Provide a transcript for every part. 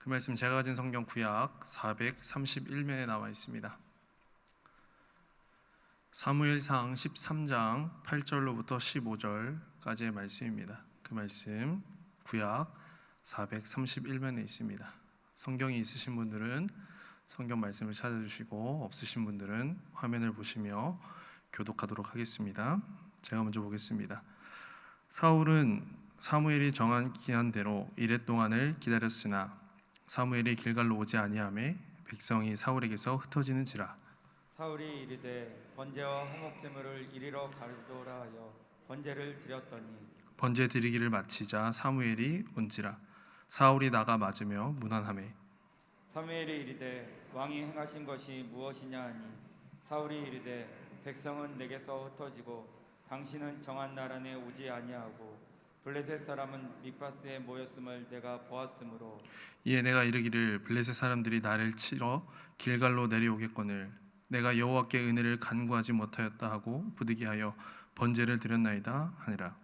그 말씀 제가 가진 성경 구약 431면에 나와 있습니다. 사무엘상 13장 8절로부터 15절까지의 말씀입니다. 그 말씀 구약 431면에 있습니다. 성경이 있으신 분들은 성경 말씀을 찾아주시고 없으신 분들은 화면을 보시며 교독하도록 하겠습니다. 제가 먼저 보겠습니다. 사울은 사무엘이 정한 기한대로 이랫 동안을 기다렸으나 사무엘이 길갈로 오지 아니하매 백성이 사울에게서 흩어지는지라. 사울이 이르되 번제와 화목제물을 이리로 가져오라 하여 번제를 드렸더니 번제 드리기를 마치자 사무엘이 온지라. 사울이 나가 맞으며 문안하매 사무엘이 이르되 왕이 행하신 것이 무엇이냐 하니 사울이 이르되 백성은 내게서 흩어지고 당신은 정한 날 안에 오지 아니하고 블레셋 사람은 mik바스에 모였음을 내가 보았으므로 이에 내가 이르기를 블레셋 사람들이 나를 치러 길갈로 내려오겠거늘 내가 여호와께 은혜를 간구하지 못하였다 하고 부득이하여 번제를 드렸나이다 하니라.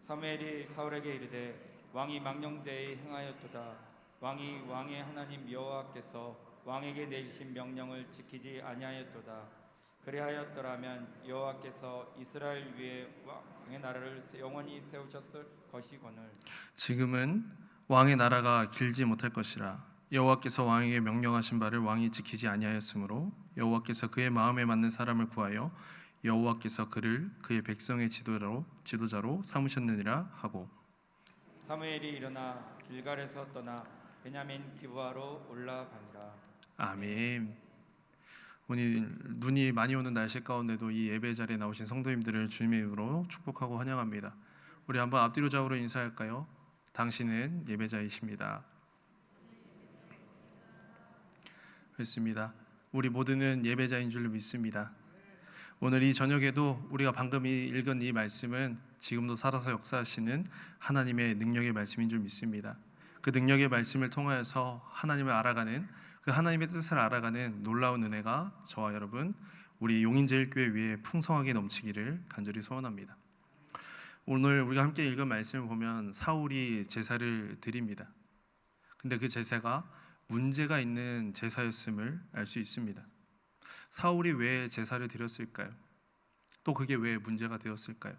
사무엘이 사울에게 이르되 왕이 망령되이 행하였도다. 왕이 왕의 하나님 여호와께서 왕에게 내리신 명령을 지키지 아니하였도다. 그리하였더라면 여호와께서 이스라엘 위에 왕의 나라를 영원히 세우셨을 것이거늘 지금은 왕의 나라가 길지 못할 것이라. 여호와께서 왕에게 명령하신 바를 왕이 지키지 아니하였으므로 여호와께서 그의 마음에 맞는 사람을 구하여 여호와께서 그를 그의 백성의 지도자로 삼으셨느니라 하고 사무엘이 일어나 길갈에서 떠나 베냐민 기브아로 올라가니라. 아멘. 오늘 눈이 많이 오는 날씨 가운데도 이 예배 자리에 나오신 성도님들을 주님의 이름으로 축복하고 환영합니다. 우리 한번 앞뒤로 좌우로 인사할까요? 당신은 예배자이십니다. 그렇습니다. 우리 모두는 예배자인 줄로 믿습니다. 오늘 이 저녁에도 우리가 방금 읽은 이 말씀은 지금도 살아서 역사하시는 하나님의 능력의 말씀인 줄 믿습니다. 그 능력의 말씀을 통하여서 하나님을 알아가는, 그 하나님의 뜻을 알아가는 놀라운 은혜가 저와 여러분 우리 용인제일교회 위에 풍성하게 넘치기를 간절히 소원합니다. 오늘 우리가 함께 읽은 말씀을 보면 사울이 제사를 드립니다. 근데 그 제사가 문제가 있는 제사였음을 알 수 있습니다. 사울이 왜 제사를 드렸을까요? 또 그게 왜 문제가 되었을까요?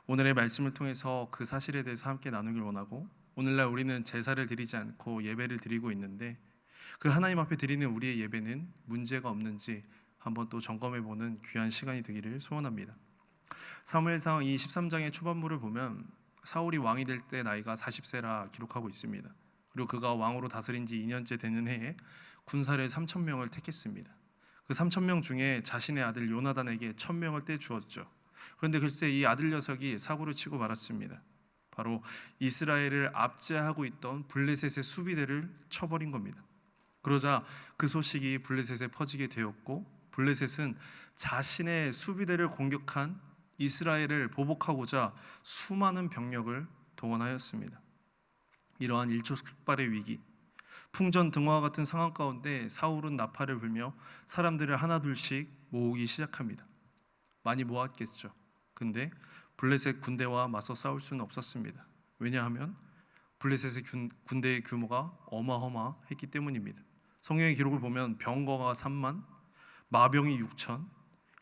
오늘의 말씀을 통해서 그 사실에 대해서 함께 나누길 원하고, 오늘날 우리는 제사를 드리지 않고 예배를 드리고 있는데 그 하나님 앞에 드리는 우리의 예배는 문제가 없는지 한번 또 점검해보는 귀한 시간이 되기를 소원합니다. 사무엘상 23장의 초반부를 보면 사울이 왕이 될 때 나이가 40세라 기록하고 있습니다. 그리고 그가 왕으로 다스린 지 2년째 되는 해에 군사를 3,000명을 택했습니다. 그 3,000명 중에 자신의 아들 요나단에게 1,000명을 떼주었죠. 그런데 글쎄 이 아들 녀석이 사고를 치고 말았습니다. 바로 이스라엘을 압제하고 있던 블레셋의 수비대를 쳐버린 겁니다. 그러자 그 소식이 블레셋에 퍼지게 되었고, 블레셋은 자신의 수비대를 공격한 이스라엘을 보복하고자 수많은 병력을 동원하였습니다. 이러한 일촉즉발의 위기, 풍전등화와 같은 상황 가운데 사울은 나팔을 불며 사람들을 하나둘씩 모으기 시작합니다. 많이 모았겠죠. 근데 블레셋 군대와 맞서 싸울 수는 없었습니다. 왜냐하면 블레셋의 군대의 규모가 어마어마했기 때문입니다. 성경의 기록을 보면 병거가 3만, 마병이 6천,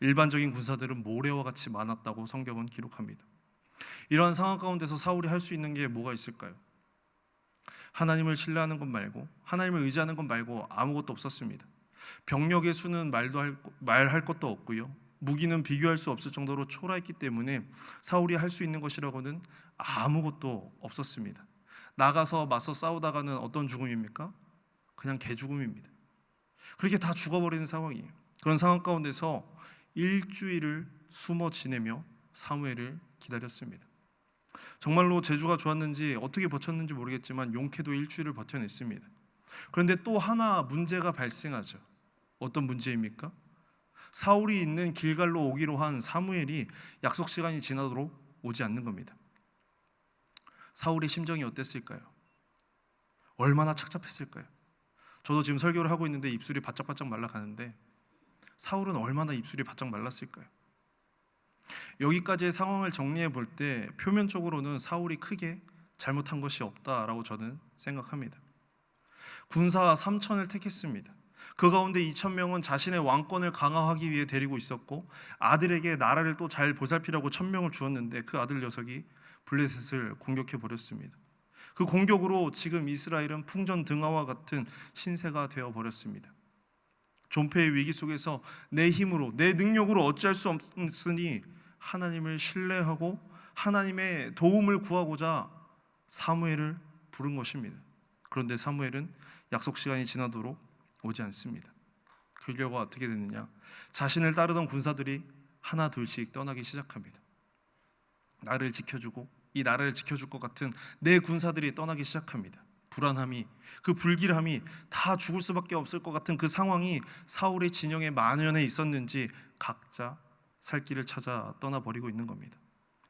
일반적인 군사들은 모래와 같이 많았다고 성경은 기록합니다. 이러한 상황 가운데서 사울이 할 수 있는 게 뭐가 있을까요? 하나님을 신뢰하는 것 말고, 하나님을 의지하는 것 말고 아무것도 없었습니다. 병력의 수는 말할 것도 없고요, 무기는 비교할 수 없을 정도로 초라했기 때문에 사울이 할 수 있는 것이라고는 아무것도 없었습니다. 나가서 맞서 싸우다가는 어떤 죽음입니까? 그냥 개죽음입니다. 그렇게 다 죽어버리는 상황이에요. 그런 상황 가운데서 일주일을 숨어 지내며 사무엘을 기다렸습니다. 정말로 재주가 좋았는지 어떻게 버텼는지 모르겠지만 용케도 일주일을 버텨냈습니다. 그런데 또 하나 문제가 발생하죠. 어떤 문제입니까? 사울이 있는 길갈로 오기로 한 사무엘이 약속 시간이 지나도록 오지 않는 겁니다. 사울의 심정이 어땠을까요? 얼마나 착잡했을까요? 저도 지금 설교를 하고 있는데 입술이 바짝바짝 말라가는데 사울은 얼마나 입술이 바짝 말랐을까요? 여기까지의 상황을 정리해 볼 때 표면적으로는 사울이 크게 잘못한 것이 없다라고 저는 생각합니다. 군사 3천을 택했습니다. 그 가운데 2,000명은 자신의 왕권을 강화하기 위해 데리고 있었고 아들에게 나라를 또 잘 보살피라고 1,000명을 주었는데 그 아들 녀석이 블레셋을 공격해 버렸습니다. 그 공격으로 지금 이스라엘은 풍전등화와 같은 신세가 되어 버렸습니다. 존폐의 위기 속에서 내 힘으로 내 능력으로 어찌할 수 없으니 하나님을 신뢰하고 하나님의 도움을 구하고자 사무엘을 부른 것입니다. 그런데 사무엘은 약속 시간이 지나도록 오지 않습니다. 그 결과 어떻게 됐느냐? 자신을 따르던 군사들이 하나 둘씩 떠나기 시작합니다. 나를 지켜주고 이 나라를 지켜줄 것 같은 내 군사들이 떠나기 시작합니다. 불안함이, 그 불길함이 다 죽을 수밖에 없을 것 같은 그 상황이 사울의 진영에 만연해 있었는지 각자 살 길을 찾아 떠나버리고 있는 겁니다.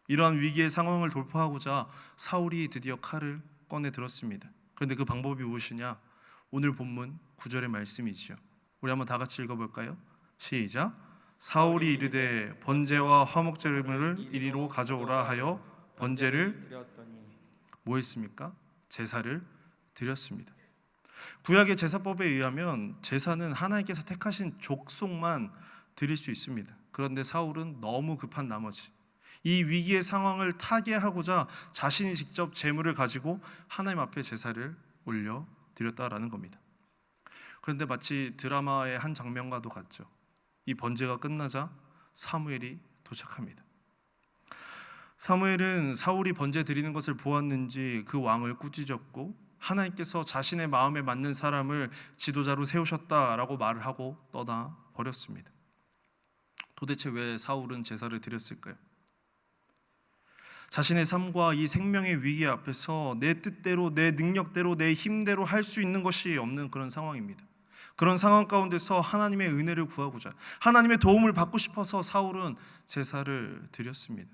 이러한 위기의 상황을 돌파하고자 사울이 드디어 칼을 꺼내 들었습니다. 그런데 그 방법이 무엇이냐? 오늘 본문 9절의 말씀이지요. 우리 한번 다 같이 읽어볼까요? 시작. 사울이 이르되 번제와 화목제물을 이리로 가져오라 하여 번제를 드렸더니 뭐 했습니까? 제사를 드렸습니다. 구약의 제사법에 의하면 제사는 하나님께서 택하신 족속만 드릴 수 있습니다. 그런데 사울은 너무 급한 나머지 이 위기의 상황을 타개하고자 자신이 직접 제물을 가지고 하나님 앞에 제사를 올려 드렸다라는 겁니다. 그런데 마치 드라마의 한 장면과도 같죠. 이 번제가 끝나자 사무엘이 도착합니다. 사무엘은 사울이 번제 드리는 것을 보았는지 그 왕을 꾸짖었고 하나님께서 자신의 마음에 맞는 사람을 지도자로 세우셨다라고 말을 하고 떠나 버렸습니다. 도대체 왜 사울은 제사를 드렸을까요? 자신의 삶과 이 생명의 위기 앞에서 내 뜻대로, 내 능력대로, 내 힘대로 할 수 있는 것이 없는 그런 상황입니다. 그런 상황 가운데서 하나님의 은혜를 구하고자 하나님의 도움을 받고 싶어서 사울은 제사를 드렸습니다.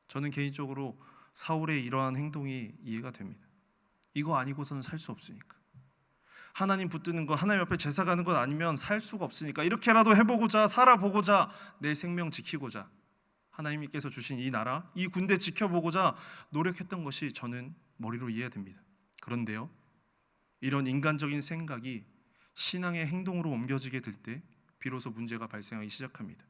저는 개인적으로 사울의 이러한 행동이 이해가 됩니다. 이거 아니고서는 살 수 없으니까. 하나님 붙드는 것, 하나님 앞에 제사 가는 것 아니면 살 수가 없으니까 이렇게라도 해보고자, 살아보고자, 내 생명 지키고자 하나님께서 주신 이 나라, 이 군대 지켜보고자 노력했던 것이 저는 머리로 이해됩니다. 그런데요, 이런 인간적인 생각이 신앙의 행동으로 옮겨지게 될 때 비로소 문제가 발생하기 시작합니다.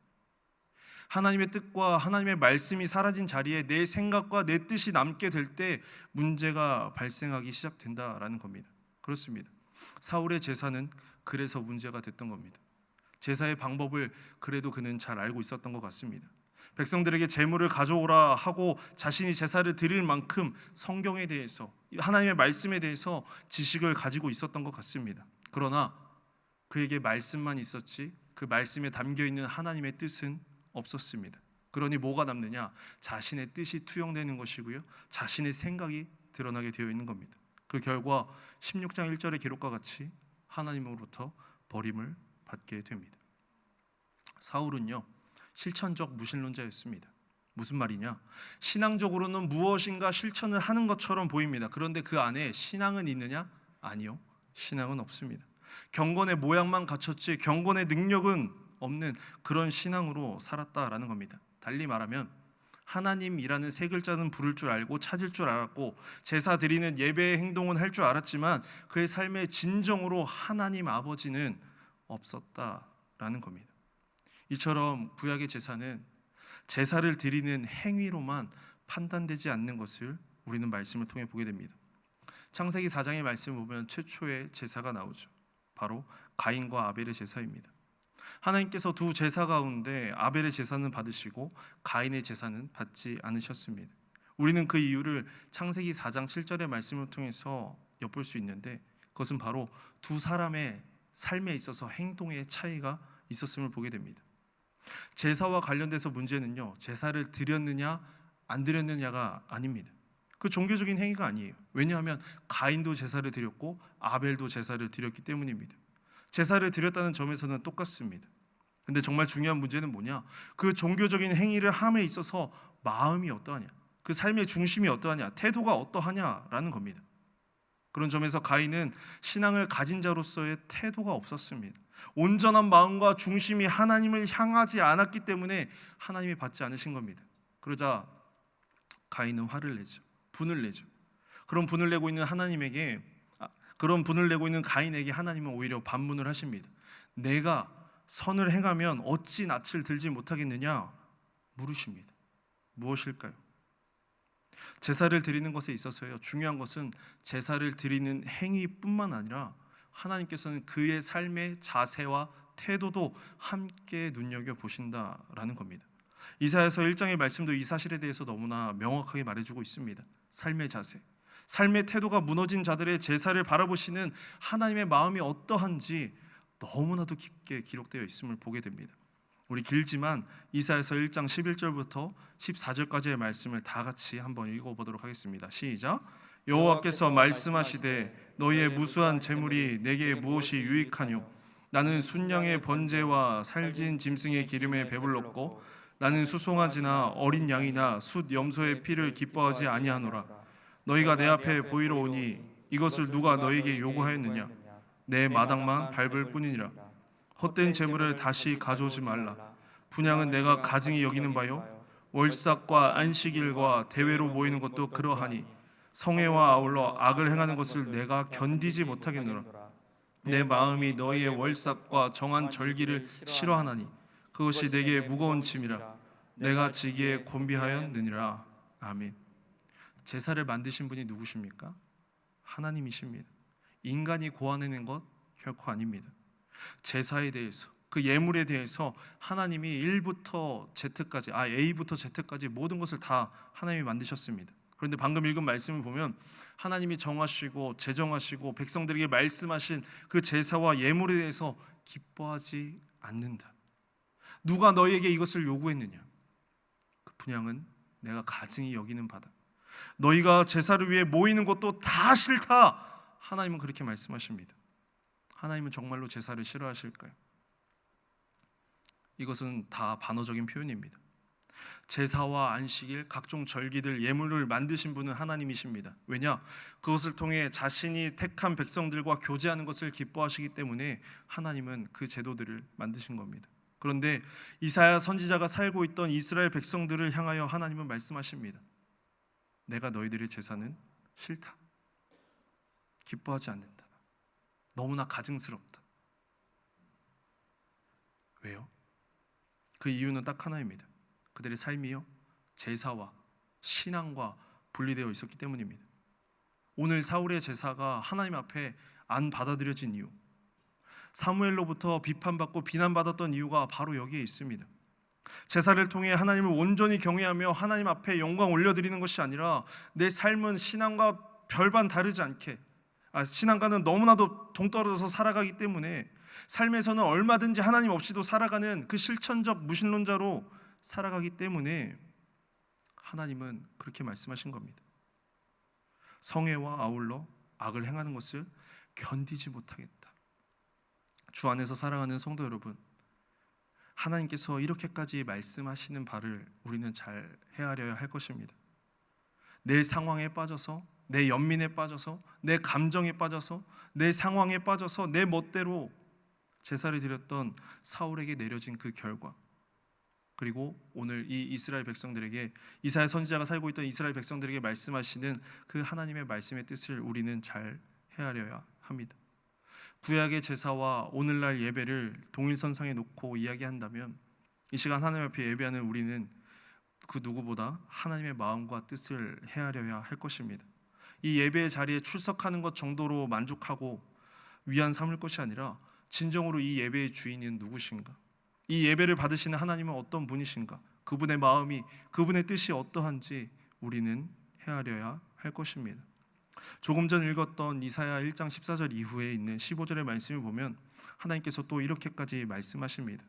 하나님의 뜻과 하나님의 말씀이 사라진 자리에 내 생각과 내 뜻이 남게 될 때 문제가 발생하기 시작된다라는 겁니다. 그렇습니다. 사울의 제사는 그래서 문제가 됐던 겁니다. 제사의 방법을 그래도 그는 잘 알고 있었던 것 같습니다. 백성들에게 제물을 가져오라 하고 자신이 제사를 드릴 만큼 성경에 대해서 하나님의 말씀에 대해서 지식을 가지고 있었던 것 같습니다. 그러나 그에게 말씀만 있었지 그 말씀에 담겨있는 하나님의 뜻은 없었습니다. 그러니 뭐가 남느냐? 자신의 뜻이 투영되는 것이고요, 자신의 생각이 드러나게 되어 있는 겁니다. 그 결과 16장 1절의 기록과 같이 하나님으로부터 버림을 받게 됩니다. 사울은요, 실천적 무신론자였습니다. 무슨 말이냐? 신앙적으로는 무엇인가 실천을 하는 것처럼 보입니다. 그런데 그 안에 신앙은 있느냐? 아니요, 신앙은 없습니다. 경건의 모양만 갖췄지 경건의 능력은 없는 그런 신앙으로 살았다라는 겁니다. 달리 말하면 하나님이라는 세 글자는 부를 줄 알고 찾을 줄 알았고 제사 드리는 예배의 행동은 할 줄 알았지만 그의 삶의 진정으로 하나님 아버지는 없었다라는 겁니다. 이처럼 구약의 제사는 제사를 드리는 행위로만 판단되지 않는 것을 우리는 말씀을 통해 보게 됩니다. 창세기 4장의 말씀을 보면 최초의 제사가 나오죠. 바로 가인과 아벨의 제사입니다. 하나님께서 두 제사 가운데 아벨의 제사는 받으시고 가인의 제사는 받지 않으셨습니다. 우리는 그 이유를 창세기 4장 7절의 말씀을 통해서 엿볼 수 있는데 그것은 바로 두 사람의 삶에 있어서 행동의 차이가 있었음을 보게 됩니다. 제사와 관련돼서 문제는요, 제사를 드렸느냐 안 드렸느냐가 아닙니다. 그 종교적인 행위가 아니에요. 왜냐하면 가인도 제사를 드렸고 아벨도 제사를 드렸기 때문입니다. 제사를 드렸다는 점에서는 똑같습니다. 근데 정말 중요한 문제는 뭐냐? 그 종교적인 행위를 함에 있어서 마음이 어떠하냐? 그 삶의 중심이 어떠하냐? 태도가 어떠하냐라는 겁니다. 그런 점에서 가인은 신앙을 가진 자로서의 태도가 없었습니다. 온전한 마음과 중심이 하나님을 향하지 않았기 때문에 하나님이 받지 않으신 겁니다. 그러자 가인은 화를 내죠. 분을 내죠. 그런 분을 내고 있는 하나님에게 그런 분을 내고 있는 가인에게 하나님은 오히려 반문을 하십니다. 내가 선을 행하면 어찌 낯을 들지 못하겠느냐 물으십니다. 무엇일까요? 제사를 드리는 것에 있어서요, 중요한 것은 제사를 드리는 행위뿐만 아니라 하나님께서는 그의 삶의 자세와 태도도 함께 눈여겨보신다라는 겁니다. 이사야서 1장의 말씀도 이 사실에 대해서 너무나 명확하게 말해주고 있습니다. 삶의 자세, 삶의 태도가 무너진 자들의 제사를 바라보시는 하나님의 마음이 어떠한지 너무나도 깊게 기록되어 있음을 보게 됩니다. 우리 길지만 이사야서 1장 11절부터 14절까지의 말씀을 다 같이 한번 읽어보도록 하겠습니다. 시작. 여호와께서 말씀하시되 너희의 무수한 재물이 내게 무엇이 유익하뇨? 나는 순양의 번제와 살진 짐승의 기름에 배불렀고 나는 수송아지나 어린 양이나 숫 염소의 피를 기뻐하지 아니하노라. 너희가 내 앞에 보이러 오니 이것을 누가 너희에게 요구하였느냐? 내 마당만 밟을 뿐이니라. 헛된 재물을 다시 가져오지 말라. 분향은 내가 가증히 여기는 바요 월삭과 안식일과 대회로 모이는 것도 그러하니 성회와 아울러 악을 행하는 것을 내가 견디지 못하겠노라. 내 마음이 너희의 월삭과 정한 절기를 싫어하나니 그것이 내게 무거운 짐이라. 내가 지기에 곤비하였느니라. 아멘. 제사를 만드신 분이 누구십니까? 하나님이십니다. 인간이 고안해낸 것 결코 아닙니다. 제사에 대해서, 그 예물에 대해서 하나님이 1부터 Z까지, A부터 Z까지 모든 것을 다 하나님이 만드셨습니다. 그런데 방금 읽은 말씀을 보면 하나님이 정하시고 제정하시고 백성들에게 말씀하신 그 제사와 예물에 대해서 기뻐하지 않는다. 누가 너희에게 이것을 요구했느냐? 그 분향은 내가 가증히 여기는 바다. 너희가 제사를 위해 모이는 것도 다 싫다. 하나님은 그렇게 말씀하십니다. 하나님은 정말로 제사를 싫어하실까요? 이것은 다 반어적인 표현입니다. 제사와 안식일, 각종 절기들, 예물을 만드신 분은 하나님이십니다. 왜냐? 그것을 통해 자신이 택한 백성들과 교제하는 것을 기뻐하시기 때문에 하나님은 그 제도들을 만드신 겁니다. 그런데 이사야 선지자가 살고 있던 이스라엘 백성들을 향하여 하나님은 말씀하십니다. 내가 너희들의 제사는 싫다. 기뻐하지 않는다. 너무나 가증스럽다. 왜요? 그 이유는 딱 하나입니다. 그들의 삶이요, 제사와 신앙과 분리되어 있었기 때문입니다. 오늘 사울의 제사가 하나님 앞에 안 받아들여진 이유, 사무엘로부터 비판받고 비난받았던 이유가 바로 여기에 있습니다. 제사를 통해 하나님을 온전히 경외하며 하나님 앞에 영광 올려드리는 것이 아니라 내 삶은 신앙과 별반 다르지 않게, 신앙과는 너무나도 동떨어져서 살아가기 때문에 삶에서는 얼마든지 하나님 없이도 살아가는 그 실천적 무신론자로 살아가기 때문에 하나님은 그렇게 말씀하신 겁니다. 성회와 아울러 악을 행하는 것을 견디지 못하겠다. 주 안에서 살아가는 성도 여러분, 하나님께서 이렇게까지 말씀하시는 바를 우리는 잘 헤아려야 할 것입니다. 내 상황에 빠져서, 내 연민에 빠져서, 내 감정에 빠져서, 내 상황에 빠져서 내 멋대로 제사를 드렸던 사울에게 내려진 그 결과, 그리고 오늘 이 이스라엘 백성들에게, 이사야 선지자가 살고 있던 이스라엘 백성들에게 말씀하시는 그 하나님의 말씀의 뜻을 우리는 잘 헤아려야 합니다. 구약의 제사와 오늘날 예배를 동일선상에 놓고 이야기한다면 이 시간 하나님 앞에 예배하는 우리는 그 누구보다 하나님의 마음과 뜻을 헤아려야 할 것입니다. 이 예배의 자리에 출석하는 것 정도로 만족하고 위안 삼을 것이 아니라 진정으로 이 예배의 주인은 누구신가? 이 예배를 받으시는 하나님은 어떤 분이신가? 그분의 마음이, 그분의 뜻이 어떠한지 우리는 헤아려야 할 것입니다. 조금 전 읽었던 이사야 1장 14절 이후에 있는 15절의 말씀을 보면 하나님께서 또 이렇게까지 말씀하십니다.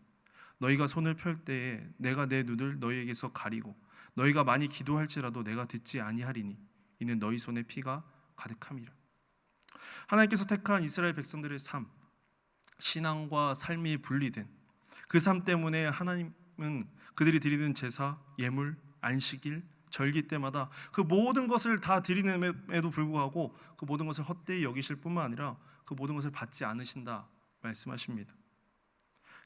너희가 손을 펼 때에 내가 내 눈을 너희에게서 가리고 너희가 많이 기도할지라도 내가 듣지 아니하리니 이는 너희 손에 피가 가득함이라. 하나님께서 택한 이스라엘 백성들의 삶, 신앙과 삶이 분리된 그 삶 때문에 하나님은 그들이 드리는 제사, 예물, 안식일, 절기 때마다 그 모든 것을 다 드리는에도 불구하고 그 모든 것을 헛되이 여기실 뿐만 아니라 그 모든 것을 받지 않으신다 말씀하십니다.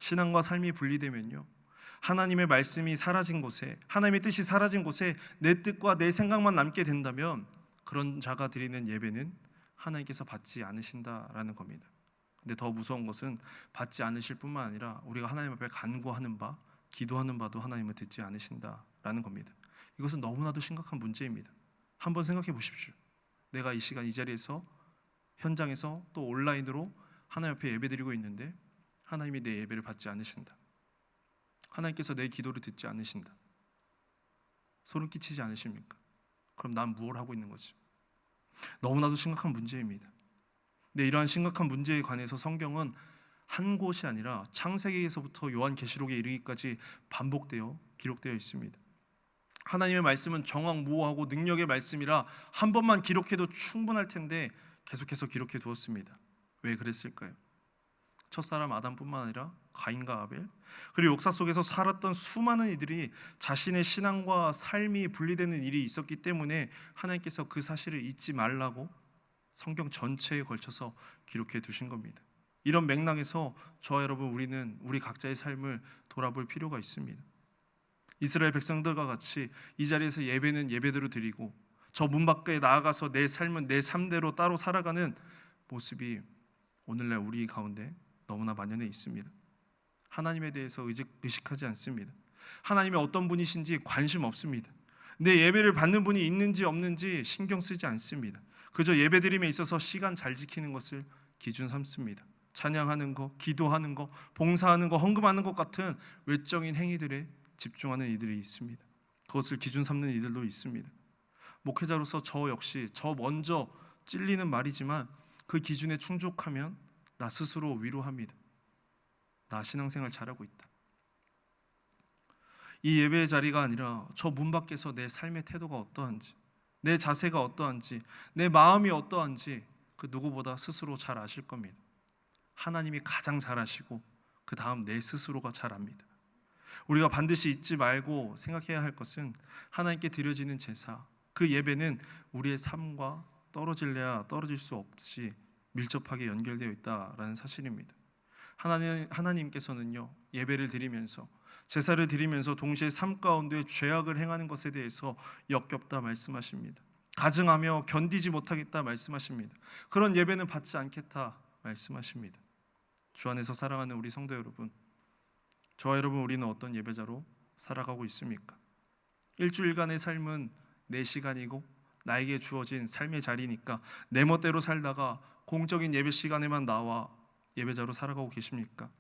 신앙과 삶이 분리되면요, 하나님의 말씀이 사라진 곳에, 하나님의 뜻이 사라진 곳에 내 뜻과 내 생각만 남게 된다면 그런 자가 드리는 예배는 하나님께서 받지 않으신다라는 겁니다. 근데 더 무서운 것은 받지 않으실 뿐만 아니라 우리가 하나님 앞에 간구하는 바, 기도하는 바도 하나님은 듣지 않으신다라는 겁니다. 이것은 너무나도 심각한 문제입니다. 한번 생각해 보십시오. 내가 이 시간 이 자리에서 현장에서 또 온라인으로 하나님 앞에 예배드리고 있는데 하나님이 내 예배를 받지 않으신다. 하나님께서 내 기도를 듣지 않으신다. 소름 끼치지 않으십니까? 그럼 난 무엇을 하고 있는 거지? 너무나도 심각한 문제입니다. 근데 이러한 심각한 문제에 관해서 성경은 한 곳이 아니라 창세기에서부터 요한계시록에 이르기까지 반복되어 기록되어 있습니다. 하나님의 말씀은 정확무오하고 능력의 말씀이라 한 번만 기록해도 충분할 텐데 계속해서 기록해 두었습니다. 왜 그랬을까요? 첫사람 아담뿐만 아니라 가인과 아벨, 그리고 역사 속에서 살았던 수많은 이들이 자신의 신앙과 삶이 분리되는 일이 있었기 때문에 하나님께서 그 사실을 잊지 말라고 성경 전체에 걸쳐서 기록해 두신 겁니다. 이런 맥락에서 저와 여러분, 우리는 우리 각자의 삶을 돌아볼 필요가 있습니다. 이스라엘 백성들과 같이 이 자리에서 예배는 예배대로 드리고 저 문 밖에 나아가서 내 삶은 내 삶대로 따로 살아가는 모습이 오늘날 우리 가운데 너무나 만연해 있습니다. 하나님에 대해서 의식하지 않습니다. 하나님이 어떤 분이신지 관심 없습니다. 내 예배를 받는 분이 있는지 없는지 신경 쓰지 않습니다. 그저 예배드림에 있어서 시간 잘 지키는 것을 기준 삼습니다. 찬양하는 거, 기도하는 거, 봉사하는 거, 헌금하는 것 같은 외적인 행위들에 집중하는 이들이 있습니다. 그것을 기준 삼는 이들도 있습니다. 목회자로서 저 역시 저 먼저 찔리는 말이지만 그 기준에 충족하면 나 스스로 위로합니다. 나 신앙생활 잘하고 있다. 이 예배의 자리가 아니라 저 문 밖에서 내 삶의 태도가 어떠한지, 내 자세가 어떠한지, 내 마음이 어떠한지 그 누구보다 스스로 잘 아실 겁니다. 하나님이 가장 잘 아시고 그 다음 내 스스로가 잘 압니다. 우리가 반드시 잊지 말고 생각해야 할 것은 하나님께 드려지는 제사, 그 예배는 우리의 삶과 떨어질래야 떨어질 수 없이 밀접하게 연결되어 있다라는 사실입니다. 하나님께서는요, 예배를 드리면서 제사를 드리면서 동시에 삶 가운데 죄악을 행하는 것에 대해서 역겹다 말씀하십니다. 가증하며 견디지 못하겠다 말씀하십니다. 그런 예배는 받지 않겠다 말씀하십니다. 주 안에서 사랑하는 우리 성도 여러분, 저와 여러분, 우리는 어떤 예배자로 살아가고 있습니까? 일주일간의 삶은 내 시간이고 나에게 주어진 삶의 자리니까 내 멋대로 살다가 공적인 예배 시간에만 나와 예배자로 살아가고 계십니까?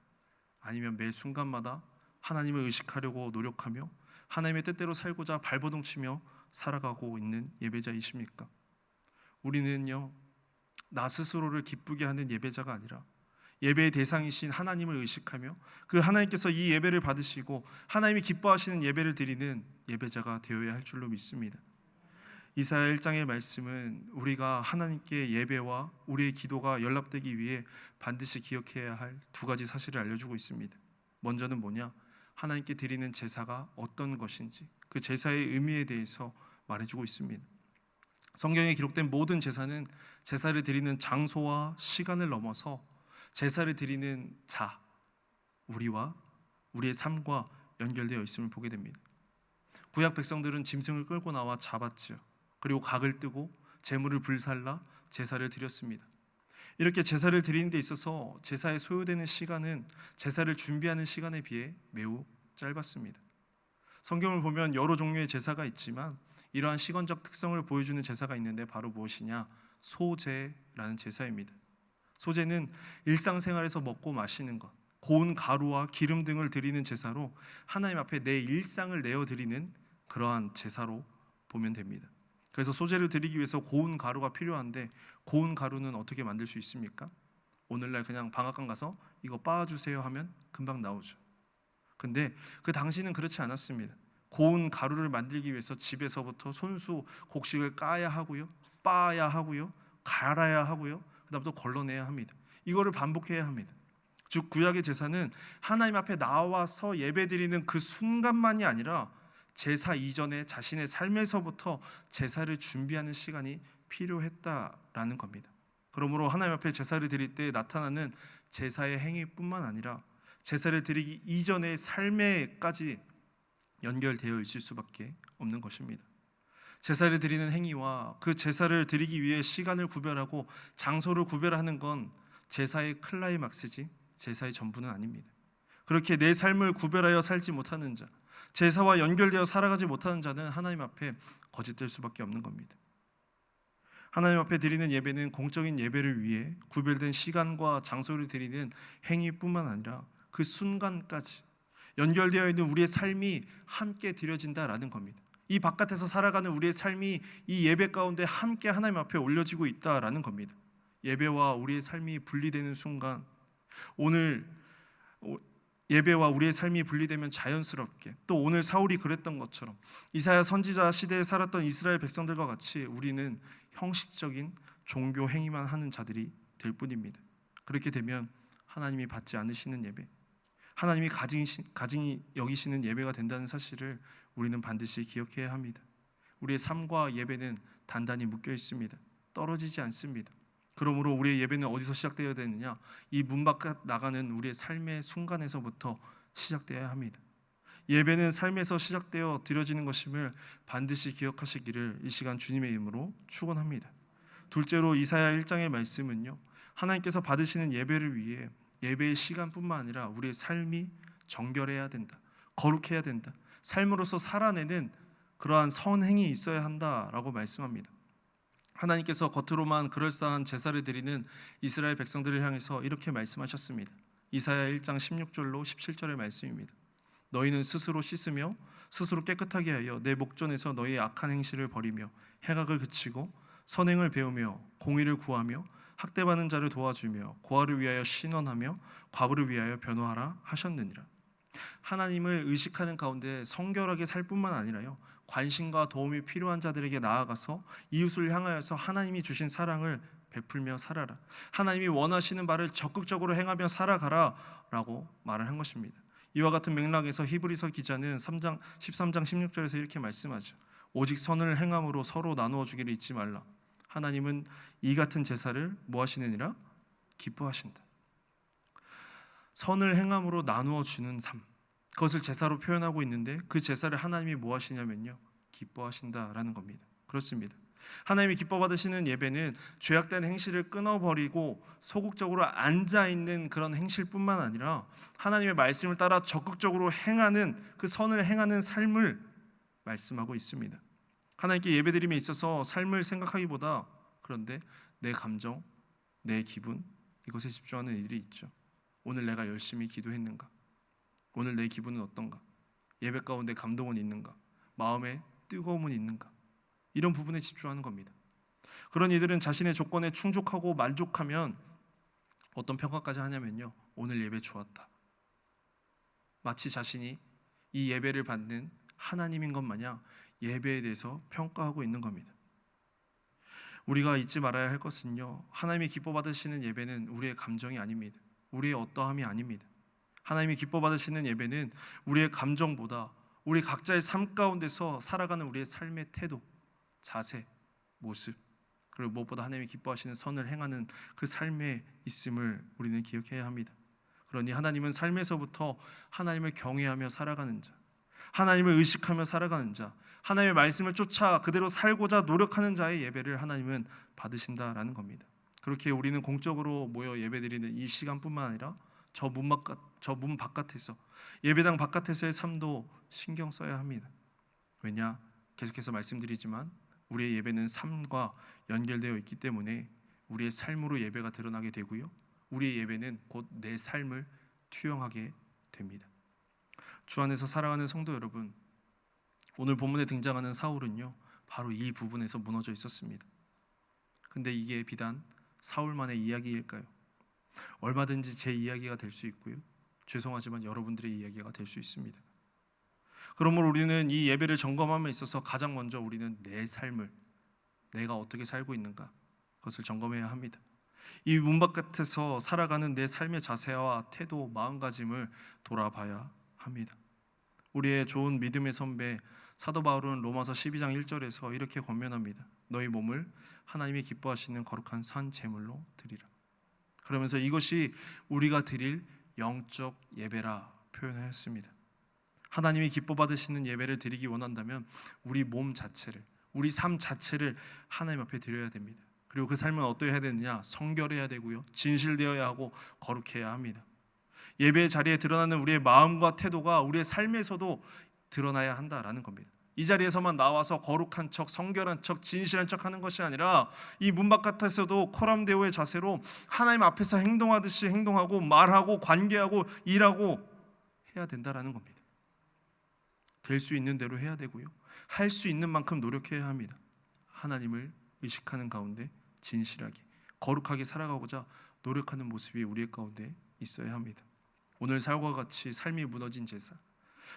아니면 매 순간마다 하나님을 의식하려고 노력하며 하나님의 뜻대로 살고자 발버둥 치며 살아가고 있는 예배자이십니까? 우리는요, 나 스스로를 기쁘게 하는 예배자가 아니라 예배의 대상이신 하나님을 의식하며 그 하나님께서 이 예배를 받으시고 하나님이 기뻐하시는 예배를 드리는 예배자가 되어야 할 줄로 믿습니다. 이사야 1장의 말씀은 우리가 하나님께 예배와 우리의 기도가 연락되기 위해 반드시 기억해야 할 두 가지 사실을 알려주고 있습니다. 먼저는 뭐냐? 하나님께 드리는 제사가 어떤 것인지 그 제사의 의미에 대해서 말해주고 있습니다. 성경에 기록된 모든 제사는 제사를 드리는 장소와 시간을 넘어서 제사를 드리는 자, 우리와 우리의 삶과 연결되어 있음을 보게 됩니다. 구약 백성들은 짐승을 끌고 나와 잡았죠. 그리고 각을 뜨고 제물을 불살라 제사를 드렸습니다. 이렇게 제사를 드리는 데 있어서 제사에 소요되는 시간은 제사를 준비하는 시간에 비해 매우 짧았습니다. 성경을 보면 여러 종류의 제사가 있지만 이러한 시간적 특성을 보여주는 제사가 있는데 바로 무엇이냐? 소제라는 제사입니다. 소제는 일상생활에서 먹고 마시는 것, 고운 가루와 기름 등을 드리는 제사로 하나님 앞에 내 일상을 내어드리는 그러한 제사로 보면 됩니다. 그래서 소제를 드리기 위해서 고운 가루가 필요한데 고운 가루는 어떻게 만들 수 있습니까? 오늘날 그냥 방앗간 가서 이거 빻아주세요 하면 금방 나오죠. 근데 그 당시는 그렇지 않았습니다. 고운 가루를 만들기 위해서 집에서부터 손수 곡식을 까야 하고요, 빻아야 하고요, 갈아야 하고요, 그다음에 또 걸러내야 합니다. 이거를 반복해야 합니다. 즉 구약의 제사는 하나님 앞에 나와서 예배드리는 그 순간만이 아니라 제사 이전에 자신의 삶에서부터 제사를 준비하는 시간이 필요했다라는 겁니다. 그러므로 하나님 앞에 제사를 드릴 때 나타나는 제사의 행위뿐만 아니라 제사를 드리기 이전의 삶에까지 연결되어 있을 수밖에 없는 것입니다. 제사를 드리는 행위와 그 제사를 드리기 위해 시간을 구별하고 장소를 구별하는 건 제사의 클라이막스지 제사의 전부는 아닙니다. 그렇게 내 삶을 구별하여 살지 못하는 자, 제사와 연결되어 살아가지 못하는 자는 하나님 앞에 거짓될 수밖에 없는 겁니다. 하나님 앞에 드리는 예배는 공적인 예배를 위해 구별된 시간과 장소를 드리는 행위뿐만 아니라 그 순간까지 연결되어 있는 우리의 삶이 함께 드려진다라는 겁니다. 이 바깥에서 살아가는 우리의 삶이 이 예배 가운데 함께 하나님 앞에 올려지고 있다라는 겁니다. 예배와 우리의 삶이 분리되는 순간, 오늘 예배와 우리의 삶이 분리되면 자연스럽게 또 오늘 사울이 그랬던 것처럼 이사야 선지자 시대에 살았던 이스라엘 백성들과 같이 우리는 형식적인 종교 행위만 하는 자들이 될 뿐입니다. 그렇게 되면 하나님이 받지 않으시는 예배, 하나님이 가증히 여기시는 예배가 된다는 사실을 우리는 반드시 기억해야 합니다. 우리의 삶과 예배는 단단히 묶여 있습니다. 떨어지지 않습니다. 그러므로 우리의 예배는 어디서 시작되어야 되느냐? 이 문 밖 나가는 우리의 삶의 순간에서부터 시작되어야 합니다. 예배는 삶에서 시작되어 드려지는 것임을 반드시 기억하시기를 이 시간 주님의 이름으로 축원합니다. 둘째로 이사야 1장의 말씀은요, 하나님께서 받으시는 예배를 위해 예배의 시간뿐만 아니라 우리의 삶이 정결해야 된다, 거룩해야 된다, 삶으로서 살아내는 그러한 선행이 있어야 한다라고 말씀합니다. 하나님께서 겉으로만 그럴싸한 제사를 드리는 이스라엘 백성들을 향해서 이렇게 말씀하셨습니다. 이사야 1장 16절로 17절의 말씀입니다. 너희는 스스로 씻으며 스스로 깨끗하게 하여 내 목전에서 너희의 악한 행실을 버리며 행악을 그치고 선행을 배우며 공의를 구하며 학대받는 자를 도와주며 고아를 위하여 신원하며 과부를 위하여 변호하라 하셨느니라. 하나님을 의식하는 가운데 성결하게 살 뿐만 아니라요, 관심과 도움이 필요한 자들에게 나아가서 이웃을 향하여서 하나님이 주신 사랑을 베풀며 살아라, 하나님이 원하시는 바를 적극적으로 행하며 살아가라 라고 말을 한 것입니다. 이와 같은 맥락에서 히브리서 기자는 13장 16절에서 이렇게 말씀하죠. 오직 선을 행함으로 서로 나누어 주기를 잊지 말라. 하나님은 이 같은 제사를 뭐 하시느니라? 기뻐하신다. 선을 행함으로 나누어 주는 삶, 그것을 제사로 표현하고 있는데 그 제사를 하나님이 뭐 하시냐면요, 기뻐하신다라는 겁니다. 그렇습니다. 하나님이 기뻐 받으시는 예배는 죄악된 행실을 끊어버리고 소극적으로 앉아있는 그런 행실뿐만 아니라 하나님의 말씀을 따라 적극적으로 행하는 그 선을 행하는 삶을 말씀하고 있습니다. 하나님께 예배드림에 있어서 삶을 생각하기보다 그런데 내 감정, 내 기분, 이것에 집중하는 일이 있죠. 오늘 내가 열심히 기도했는가? 오늘 내 기분은 어떤가? 예배 가운데 감동은 있는가? 마음에 뜨거움은 있는가? 이런 부분에 집중하는 겁니다. 그런 이들은 자신의 조건에 충족하고 만족하면 어떤 평가까지 하냐면요, 오늘 예배 좋았다. 마치 자신이 이 예배를 받는 하나님인 것 마냥 예배에 대해서 평가하고 있는 겁니다. 우리가 잊지 말아야 할 것은요, 하나님이 기뻐 받으시는 예배는 우리의 감정이 아닙니다. 우리의 어떠함이 아닙니다. 하나님이 기뻐 받으시는 예배는 우리의 감정보다 우리 각자의 삶 가운데서 살아가는 우리의 삶의 태도, 자세, 모습, 그리고 무엇보다 하나님이 기뻐하시는 선을 행하는 그 삶에 있음을 우리는 기억해야 합니다. 그러니 하나님은 삶에서부터 하나님을 경외하며 살아가는 자, 하나님을 의식하며 살아가는 자, 하나님의 말씀을 쫓아 그대로 살고자 노력하는 자의 예배를 하나님은 받으신다라는 겁니다. 그렇게 우리는 공적으로 모여 예배드리는 이 시간뿐만 아니라 저 문 바깥에서, 예배당 바깥에서의 삶도 신경 써야 합니다. 왜냐? 계속해서 말씀드리지만 우리의 예배는 삶과 연결되어 있기 때문에 우리의 삶으로 예배가 드러나게 되고요, 우리의 예배는 곧 내 삶을 투영하게 됩니다. 주 안에서 살아가는 성도 여러분, 오늘 본문에 등장하는 사울은요, 바로 이 부분에서 무너져 있었습니다. 근데 이게 비단 사울만의 이야기일까요? 얼마든지 제 이야기가 될 수 있고요, 죄송하지만 여러분들의 이야기가 될 수 있습니다. 그러므로 우리는 이 예배를 점검함에 있어서 가장 먼저 우리는 내 삶을, 내가 어떻게 살고 있는가, 그것을 점검해야 합니다. 이 문 바깥에서 살아가는 내 삶의 자세와 태도, 마음가짐을 돌아봐야 합니다. 우리의 좋은 믿음의 선배 사도 바울은 로마서 12장 1절에서 이렇게 권면합니다. 너희 몸을 하나님이 기뻐하시는 거룩한 산 제물로 드리라. 그러면서 이것이 우리가 드릴 영적 예배라 표현하였습니다. 하나님이 기뻐 받으시는 예배를 드리기 원한다면 우리 몸 자체를, 우리 삶 자체를 하나님 앞에 드려야 됩니다. 그리고 그 삶은 어떠해야 되느냐? 성결해야 되고요, 진실되어야 하고 거룩해야 합니다. 예배의 자리에 드러나는 우리의 마음과 태도가 우리의 삶에서도 드러나야 한다라는 겁니다. 이 자리에서만 나와서 거룩한 척, 성결한 척, 진실한 척 하는 것이 아니라 이 문 바깥에서도 코람데오의 자세로 하나님 앞에서 행동하듯이 행동하고 말하고 관계하고 일하고 해야 된다라는 겁니다. 될 수 있는 대로 해야 되고요, 할 수 있는 만큼 노력해야 합니다. 하나님을 의식하는 가운데 진실하게 거룩하게 살아가고자 노력하는 모습이 우리의 가운데 있어야 합니다. 오늘 살과 같이 삶이 무너진 제사,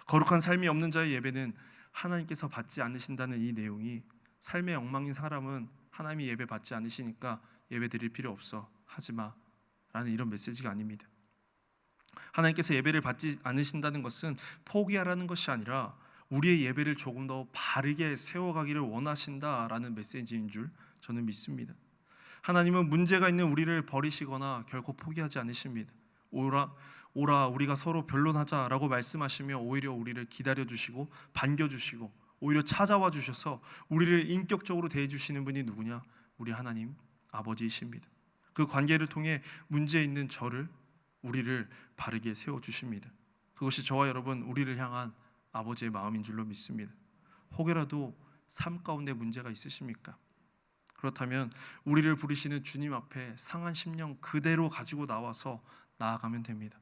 거룩한 삶이 없는 자의 예배는 하나님께서 받지 않으신다는 이 내용이, 삶의 엉망인 사람은 하나님이 예배 받지 않으시니까 예배 드릴 필요 없어, 하지마 라는 이런 메시지가 아닙니다. 하나님께서 예배를 받지 않으신다는 것은 포기하라는 것이 아니라 우리의 예배를 조금 더 바르게 세워가기를 원하신다라는 메시지인 줄 저는 믿습니다. 하나님은 문제가 있는 우리를 버리시거나 결코 포기하지 않으십니다. 오라 우리가 서로 변론하자라고 말씀하시며 오히려 우리를 기다려주시고 반겨주시고 오히려 찾아와 주셔서 우리를 인격적으로 대해주시는 분이 누구냐? 우리 하나님 아버지이십니다. 그 관계를 통해 문제 있는 우리를 바르게 세워주십니다. 그것이 저와 여러분 우리를 향한 아버지의 마음인 줄로 믿습니다. 혹여라도 삶 가운데 문제가 있으십니까? 그렇다면 우리를 부르시는 주님 앞에 상한 심령 그대로 가지고 나와서 나아가면 됩니다.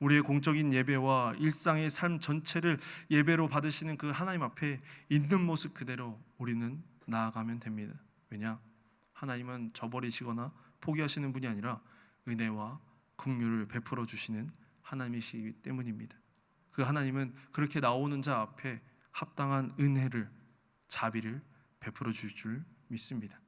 우리의 공적인 예배와 일상의 삶 전체를 예배로 받으시는 그 하나님 앞에 있는 모습 그대로 우리는 나아가면 됩니다. 왜냐? 하나님은 저버리시거나 포기하시는 분이 아니라 은혜와 긍휼을 베풀어 주시는 하나님이시기 때문입니다. 그 하나님은 그렇게 나오는 자 앞에 합당한 은혜를, 자비를 베풀어 주실 줄 믿습니다.